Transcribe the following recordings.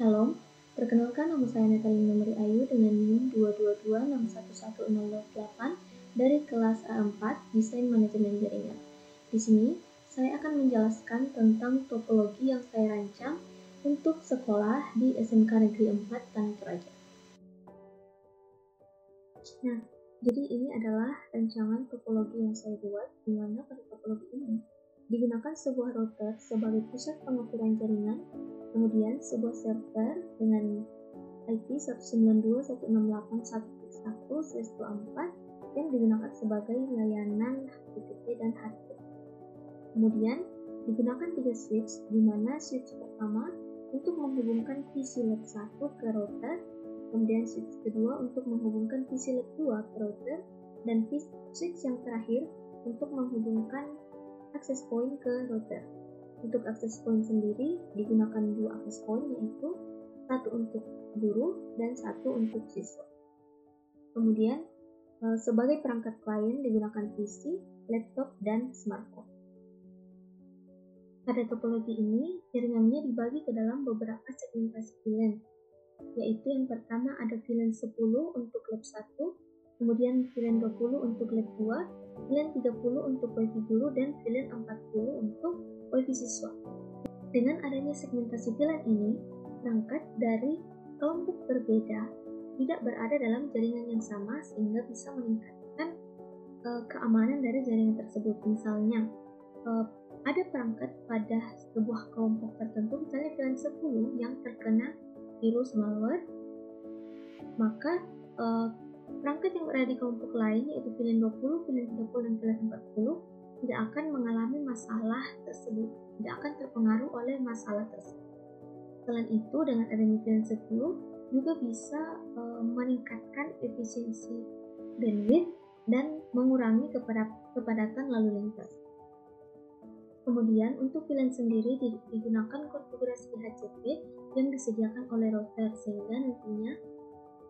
Shalom, perkenalkan nama saya Natalie Nomori Ayu dengan NIM 222611008 dari kelas A4 Desain Manajemen Jaringan. Di sini, saya akan menjelaskan tentang topologi yang saya rancang untuk sekolah di SMK Negeri 4 Tanah Toraja. Nah, jadi ini adalah rancangan topologi yang saya buat, di mana pada topologi ini digunakan sebuah router sebagai pusat pengaturan jaringan, kemudian sebuah server dengan IP 192.168.1.1/24 yang digunakan sebagai layanan HTTP dan HTTP. Kemudian digunakan 3 switch, di mana switch pertama untuk menghubungkan PC lab 1 ke router, kemudian switch kedua untuk menghubungkan PC lab 2 ke router, dan switch yang terakhir untuk menghubungkan access point ke router. Untuk access point sendiri digunakan 2 access point, yaitu satu untuk guru dan satu untuk siswa. Kemudian sebagai perangkat klien digunakan PC, laptop, dan smartphone. Pada topologi ini, jaringannya dibagi ke dalam beberapa segmentasi VLAN, yaitu yang pertama ada VLAN 10 untuk lab 1, kemudian VLAN 20 untuk lab 2, VLAN 30 untuk WiFi guru, dan VLAN 40 untuk WiFi siswa. Dengan adanya segmentasi VLAN ini, perangkat dari kelompok berbeda tidak berada dalam jaringan yang sama sehingga bisa meningkatkan keamanan dari jaringan tersebut. Misalnya, ada perangkat pada sebuah kelompok tertentu, misalnya VLAN 10 yang terkena virus malware, maka perangkat yang berada di kelompok lain, yaitu VLAN 20, VLAN 30, dan VLAN 40 tidak akan mengalami masalah tersebut, tidak akan terpengaruh oleh masalah tersebut. Selain itu, dengan adanya VLAN 10 juga bisa meningkatkan efisiensi bandwidth dan mengurangi kepadatan lalu lintas. Kemudian untuk VLAN sendiri digunakan konfigurasi DHCP yang disediakan oleh router, sehingga nantinya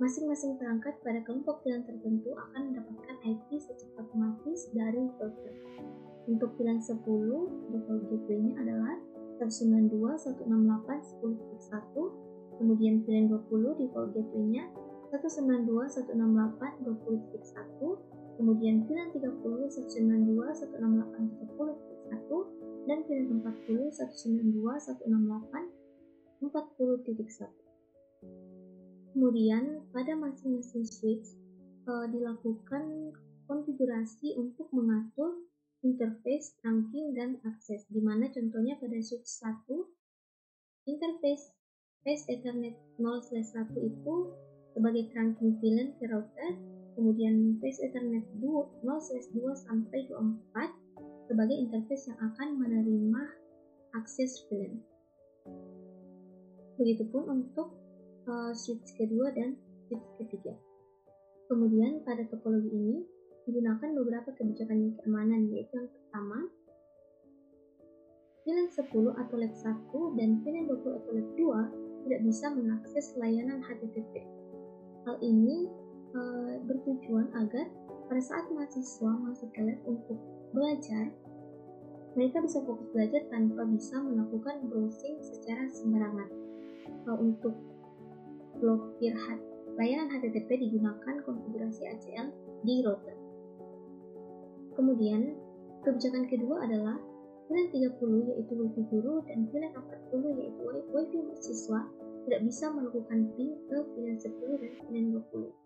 masing-masing perangkat pada kelompok VLAN tertentu akan mendapatkan IP secara otomatis dari router. Untuk VLAN 10, default gateway-nya adalah 192.168.10.1, kemudian VLAN 20 default gateway-nya 192.168.20.1, kemudian VLAN 30 192.168.30.1, dan VLAN 40 192.168.40.1. Kemudian pada masing-masing switch dilakukan konfigurasi untuk mengatur interface, trunking, dan akses, di mana contohnya pada switch 1 interface Face Ethernet 0/1 itu sebagai trunking VLAN ke router, kemudian Face Ethernet 0/2 sampai 24 sebagai interface yang akan menerima akses VLAN. Begitupun untuk switch kedua dan switch ketiga. Kemudian pada topologi ini digunakan beberapa kebijakan keamanan, yaitu yang pertama, VLAN 10 atau lab 1 dan VLAN 20 atau lab 2 tidak bisa mengakses layanan HTTP. Hal ini bertujuan agar pada saat mahasiswa masuk ke lab untuk belajar, mereka bisa fokus belajar tanpa bisa melakukan browsing secara sembarangan. Untuk blokir layanan HTTP digunakan konfigurasi ACL di router. Kemudian, kebijakan kedua adalah VLAN 30 yaitu WiFi guru dan VLAN 40 yaitu WiFi siswa tidak bisa melakukan ping ke VLAN 10 dan VLAN 20.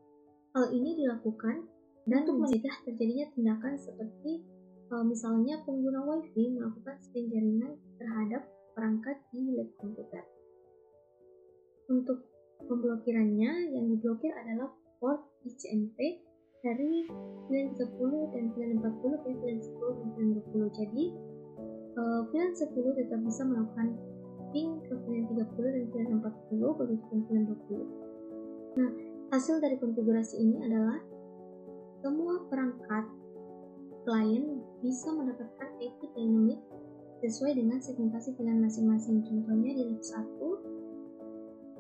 Hal ini dilakukan dan untuk mencegah terjadinya tindakan seperti misalnya pengguna WiFi melakukan spam jaringan terhadap perangkat di lab komputer. Untuk pemblokirannya, yang diblokir adalah port ICMP dari VLAN 10 dan VLAN 40 ke VLAN 10 dan VLAN 20. Jadi, VLAN 10 tetap bisa melakukan ping ke VLAN 30 dan VLAN 40, begitupun VLAN 20. Nah, hasil dari konfigurasi ini adalah semua perangkat klien bisa mendapatkan IP dynamic sesuai dengan segmentasi VLAN masing-masing. Contohnya di lab 1,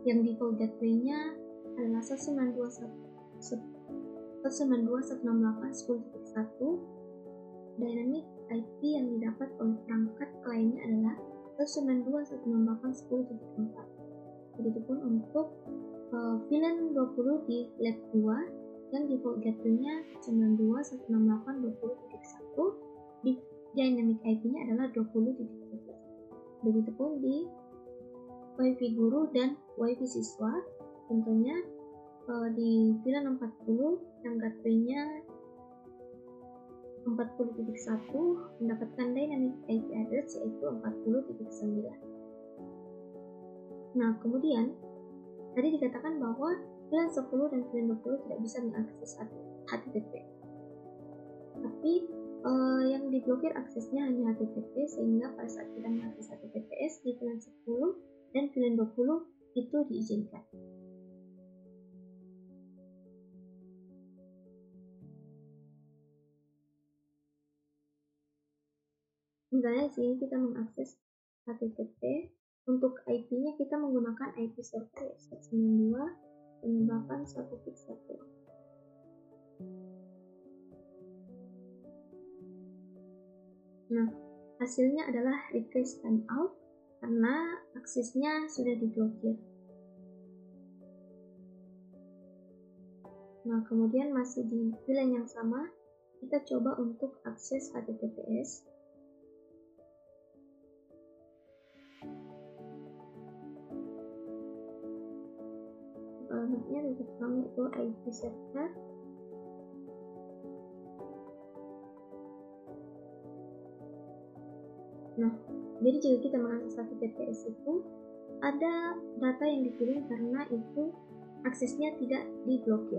yang default gateway-nya adalah 192.168.10.1. Dynamic IP yang didapat oleh perangkat kliennya adalah 192.168.10.4. Begitupun untuk VLAN 20 di lab 2 yang default gateway-nya 92.168.20.1, di dynamic IP-nya adalah 20.13. Begitupun di WiFi guru dan WiFi siswa, tentunya di VLAN 40 yang gateway-nya 40.1 mendapatkan dynamic IP address yaitu 40.9. Nah, kemudian tadi dikatakan bahwa VLAN 10 dan VLAN 20 tidak bisa mengakses HTTP. Tapi yang diblokir aksesnya hanya HTTP, sehingga pada saat kita mengakses HTTPS di VLAN 10 dan VLAN 20 itu diizinkan. Misalnya di sini kita mengakses HTTP, untuk IP-nya kita menggunakan IP server 192.168.1.1. Nah, hasilnya adalah request timeout karena aksesnya sudah diblokir. Nah, kemudian masih di VLAN yang sama, kita coba untuk akses HTTPS. Alamatnya tetap sama, itu IP server. Nah, jadi jika kita mengakses HTTPS itu ada data yang dikirim karena itu aksesnya tidak diblokir.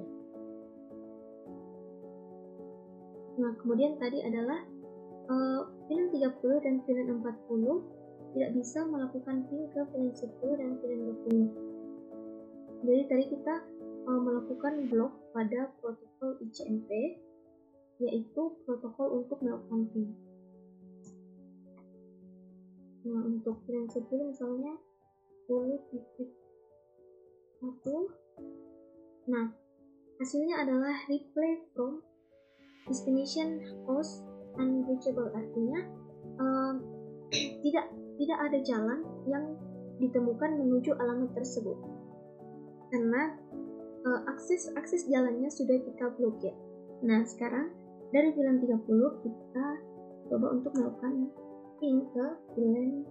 Nah, kemudian tadi adalah VLAN 30 dan VLAN 40 tidak bisa melakukan ping ke VLAN 10 dan VLAN 20. Jadi tadi kita melakukan blok pada protokol ICMP, yaitu protokol untuk melakukan ping. Nah, untuk VLAN 10 misalnya 10.1. Nah, hasilnya adalah reply from destination host unreachable, artinya tidak ada jalan yang ditemukan menuju alamat tersebut karena akses jalannya sudah kita blokir. Nah, sekarang dari VLAN 30 kita coba untuk melakukan ping ke VLAN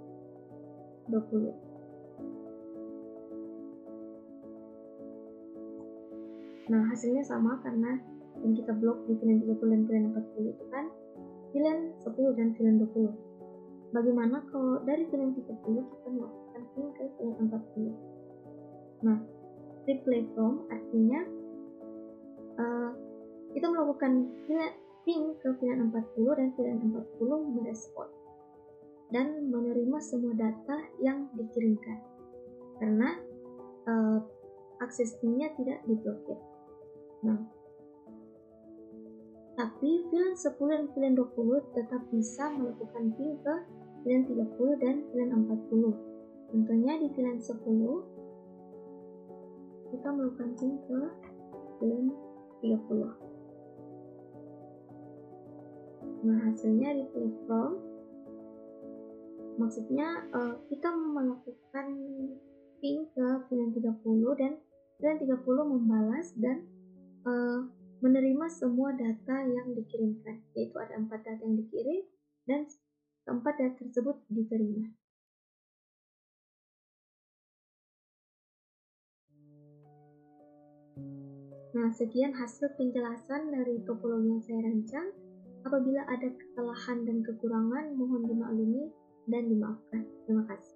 20. Nah, hasilnya sama karena yang kita blok di VLAN 30 dan VLAN 40 itu kan VLAN 10 dan VLAN 20. Bagaimana kalau dari VLAN 30 kita melakukan ping ke VLAN 40? Nah, reply from artinya kita melakukan ping ke VLAN 40 dan VLAN 40 merespon dan menerima semua data yang dikirimkan karena akses pingnya tidak diblokir. Nah, tapi VLAN 10 dan VLAN 20 tetap bisa melakukan ping ke VLAN 30 dan VLAN 40. Contohnya di VLAN 10 kita melakukan ping ke VLAN 30. Nah, hasilnya reply from, maksudnya kita melakukan ping ke VLAN 30 dan VLAN 30 membalas dan menerima semua data yang dikirimkan, yaitu ada 4 data yang dikirim dan keempat data tersebut diterima. Nah, sekian hasil penjelasan dari topologi yang saya rancang. Apabila ada kesalahan dan kekurangan, mohon dimaklumi dan dimaafkan. Terima kasih.